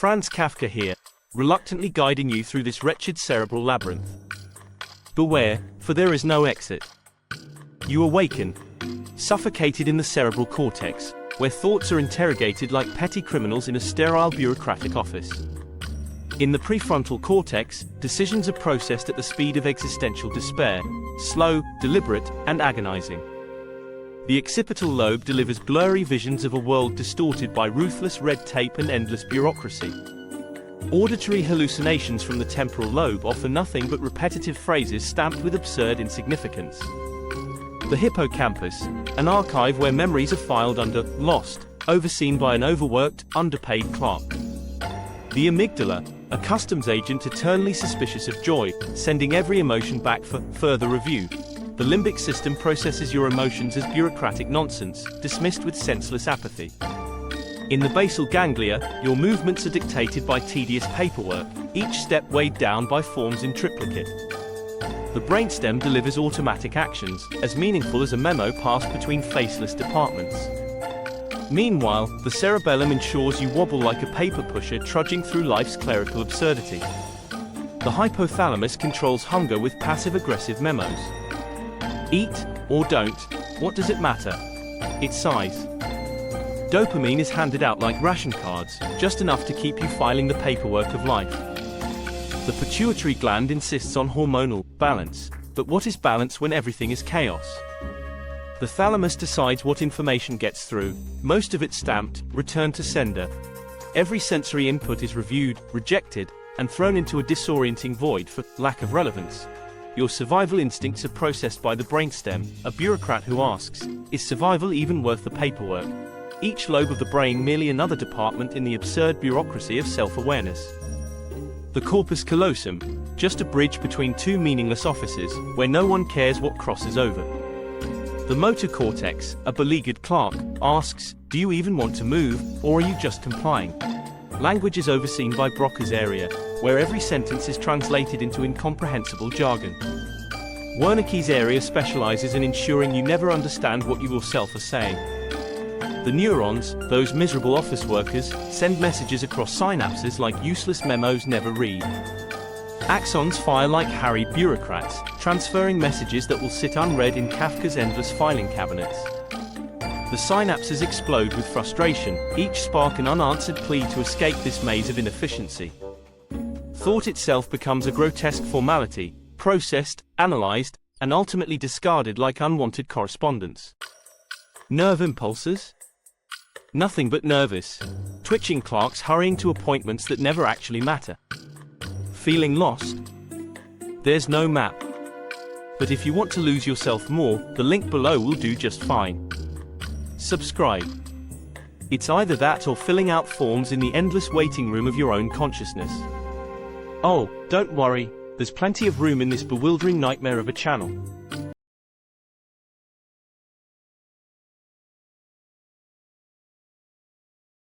Franz Kafka here, reluctantly guiding you through this wretched cerebral labyrinth. Beware, for there is no exit. You awaken, suffocated in the cerebral cortex, where thoughts are interrogated like petty criminals in a sterile bureaucratic office. In the prefrontal cortex, decisions are processed at the speed of existential despair, slow, deliberate, and agonizing. The occipital lobe delivers blurry visions of a world distorted by ruthless red tape and endless bureaucracy. Auditory hallucinations from the temporal lobe offer nothing but repetitive phrases stamped with absurd insignificance. The hippocampus, an archive where memories are filed under lost, overseen by an overworked, underpaid clerk. The amygdala, a customs agent eternally suspicious of joy, sending every emotion back for further review. The limbic system processes your emotions as bureaucratic nonsense, dismissed with senseless apathy. In the basal ganglia, your movements are dictated by tedious paperwork, each step weighed down by forms in triplicate. The brainstem delivers automatic actions, as meaningful as a memo passed between faceless departments. Meanwhile, the cerebellum ensures you wobble like a paper pusher trudging through life's clerical absurdity. The hypothalamus controls hunger with passive-aggressive memos. Eat, or don't, what does it matter? Its size. Dopamine is handed out like ration cards, just enough to keep you filing the paperwork of life. The pituitary gland insists on hormonal balance, but what is balance when everything is chaos? The thalamus decides what information gets through, most of it stamped, return to sender. Every sensory input is reviewed, rejected, and thrown into a disorienting void for lack of relevance. Your survival instincts are processed by the brainstem, a bureaucrat who asks, is survival even worth the paperwork? Each lobe of the brain merely another department in the absurd bureaucracy of self-awareness. The corpus callosum, just a bridge between two meaningless offices, where no one cares what crosses over. The motor cortex, a beleaguered clerk, asks, do you even want to move, or are you just complying? Language is overseen by Broca's area, where every sentence is translated into incomprehensible jargon. Wernicke's area specializes in ensuring you never understand what you yourself are saying. The neurons, those miserable office workers, send messages across synapses like useless memos never read. Axons fire like harried bureaucrats, transferring messages that will sit unread in Kafka's endless filing cabinets. The synapses explode with frustration, each spark an unanswered plea to escape this maze of inefficiency. Thought itself becomes a grotesque formality, processed, analyzed, and ultimately discarded like unwanted correspondence. Nerve impulses? Nothing but nervous, twitching clerks hurrying to appointments that never actually matter. Feeling lost? There's no map. But if you want to lose yourself more, the link below will do just fine. Subscribe. It's either that or filling out forms in the endless waiting room of your own consciousness. Oh, don't worry, there's plenty of room in this bewildering nightmare of a channel.